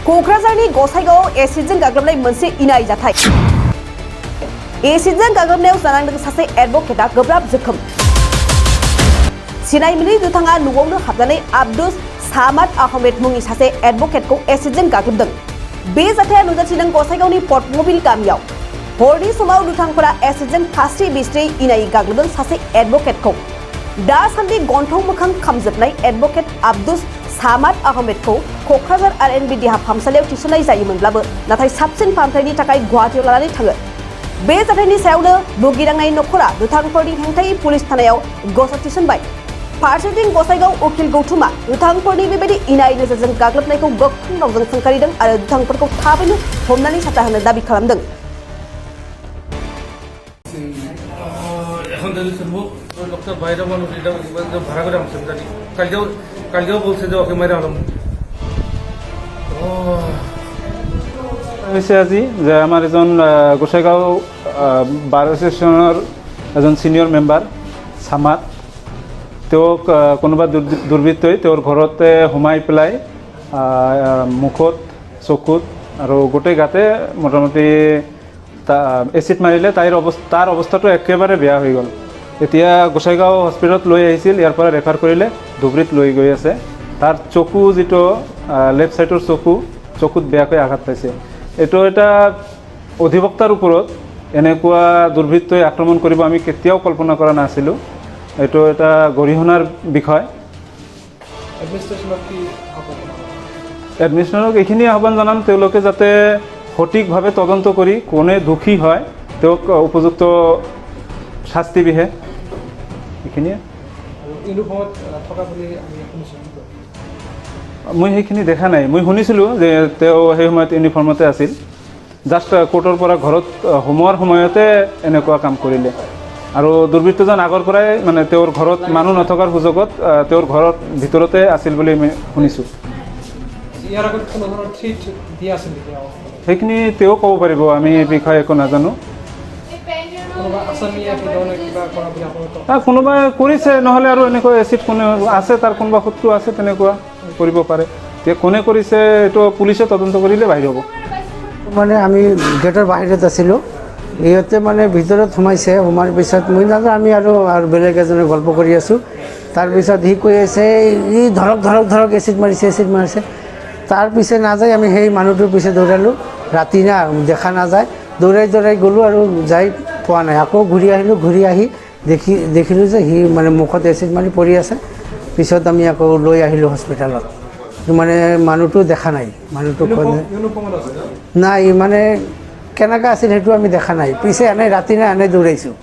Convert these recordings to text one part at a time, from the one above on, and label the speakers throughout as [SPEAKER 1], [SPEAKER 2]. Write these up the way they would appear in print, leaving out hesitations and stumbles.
[SPEAKER 1] क'क्राझारनि गसाइगावआव एसिडजों गाग्लोबनाय मोनसे इनाय जाथाय। एसिडजों गाग्लोबनायाव जानांदों सासे एडभकेटआ गोब्राब जोखोम। सिनाय मोनै दुथाङा न'आवनो हाबनानै आब्दुस सामाद आहमेद मुंनि सासे एडभकेटखौ एसिडजों गाग्लोबदों। बे जाथाया नुजाथिदों गसाइगावनि पटमबिल गामियाव। हरनि समाव दुथांफोरा एसिडजों खास्रि बिस्रि इनायै गाग्लोबदों सासे एडभकेटखौ। दासान्दि गन्थं मोखां खामजोबनाय एडभकेट आब्दुस सामाद आहमेदखौ क'क्राझार आरएनबि देहा फाहामसालियाव थिसननाय जायोमोनब्लाबो नाथाय साबसिन फाहामथायनि थाखाय गुवाहाटीयाव लानानै थाङो। बे जाथायनि सायावनो भुगिनांनाय नखरा दुथांफोरनि हेंथायै पुलिस थानायाव गसर थिसनबाय। फारसेथिं गसाइगाव उखिल गौथुमा दुथांफोरनि बेबायदि इनाय नोजोरजों गाग्लोबनायखौ गोख्रों रावजों सोंखारिदों आरो दुथांफोरखौ थाबैनो हमनानै साजा होनो दाबि खालामदों।
[SPEAKER 2] এখন যদি শুনবো লোকটা বাইরে মানুষ এটা ভাড়া করে আমছেন জানি কালকেও বলছে যে ওকে মাইরা হলাম
[SPEAKER 3] হৈছে আজি যে আমাৰ এজন গোসাইগাঁও বাৰ এছ'চিয়েশ্যনৰ এজন ছিনিয়ৰ মেম্বাৰ চামাদ তেওঁক কোনোবা দুৰ্বৃত্তই তেওঁৰ ঘৰতে সোমাই পেলাই মুখত চকুত আৰু গোটেই গাতে মোটামুটি এচিড মাৰিলে। তাৰ অৱস্থাটো একেবাৰে বেয়া হৈ গ'ল। এতিয়া গোসাইগাঁও হস্পিটেলত লৈ আহিছিল, ইয়াৰ পৰা ৰেফাৰ কৰিলে ধুবুৰীত লৈ গৈ আছে। তাৰ চকু যিটো লেফ্ট ছাইডৰ চকুত বেয়াকৈ আঘাত পাইছে। এইটো এটা অধিবক্তাৰ ওপৰত এনেকুৱা দুৰ্বৃত্তই আক্ৰমণ কৰিব আমি কেতিয়াও কল্পনা কৰা নাছিলোঁ। এইটো এটা গৰিহণাৰ বিষয়। এডমিনিষ্ট্ৰেশ্যনক এইখিনি আহ্বান জনাম, তেওঁলোকে যাতে সঠিকভাৱে তদন্ত কৰি কোনে দোষী হয় তেওঁক উপযুক্ত শাস্তি বিহে। এইখিনিয়ে। মই সেইখিনি দেখা নাই। মই শুনিছিলোঁ যে তেওঁ সেই সময়ত ইউনিফৰ্মতে আছিল। জাষ্ট কোৰ্টৰ পৰা ঘৰত সোমোৱাৰ সময়তে এনেকুৱা কাম কৰিলে। আৰু দুৰ্বৃত্তজন আগৰ পৰাই মানে তেওঁৰ ঘৰত মানুহ নথকাৰ সুযোগত তেওঁৰ ঘৰত ভিতৰতে আছিল বুলি আমি শুনিছোঁ। সেইখিনি তেওঁ ক'ব পাৰিব, আমি এই বিষয়ে একো নাজানো। কোনোবাই কৰিছে, নহ'লে আৰু এনেকুৱা এচিড কোনে আছে, তাৰ কোনোবা শত্ৰু আছে তেনেকুৱা কৰিব পাৰে। এতিয়া কোনে কৰিছে এইটো পুলিচে তদন্ত কৰিলে বাহিৰ হ'ব।
[SPEAKER 4] মানে আমি গেটৰ বাহিৰত আছিলোঁ, ইহঁতে মানে ভিতৰত সোমাইছে। সোমাৰ পিছত মই নাজানো, আমি আৰু বেলেগ এজনে গল্প কৰি আছোঁ। তাৰপিছত সি কৈ আছে ই ধৰক এচিড মাৰিছে। তাৰ পিছে নাযায়, আমি সেই মানুহটোৰ পিছে দৌৰালোঁ। ৰাতি না দেখা নাযায়, দৌৰাই গ'লোঁ আৰু যাই পোৱা নাই। আকৌ ঘূৰি আহিলোঁ। ঘূৰি আহি দেখিলোঁ যে সি মানে মুখত এচিড মাৰি পৰি আছে। পিছত আমি আকৌ লৈ আহিলোঁ হস্পিটেলত। মানে মানুহটো দেখা নাই। মানুহটো নাই, মানে কেনেকৈ আছিল সেইটো আমি দেখা নাই। পিছে এনেই ৰাতি না এনেই দৌৰাইছোঁ।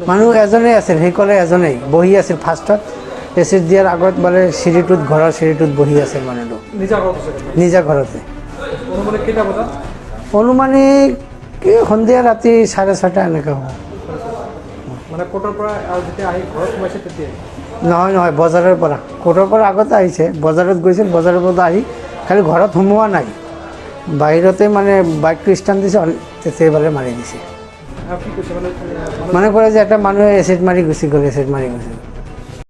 [SPEAKER 4] মানুহ এজনেই আছিল, সেই ক'লে এজনেই বহি আছিল ফাৰ্ষ্টত। এচিড দিয়াৰ আগত মানে ঘৰৰ চিৰিটোত বহি আছিল মানুহটো নিজা ঘৰতে। অনুমানিক সন্ধিয়া ৰাতি 6:30 এনেকৈ হ'ব। নহয়, বজাৰৰ পৰা। কোৰ্টৰ পৰা আগতে আহিছে, বজাৰত গৈছিল। বজাৰৰ পৰা আহি খালি ঘৰত সোমোৱা নাই, বাহিৰতে মানে বাইকটো ষ্টাৰ্ট দিছে, তেতিয়াবাৰে মাৰি দিছে। মানে কৰে যে এটা মানুহে এচিড মাৰি গুচি গ'ল।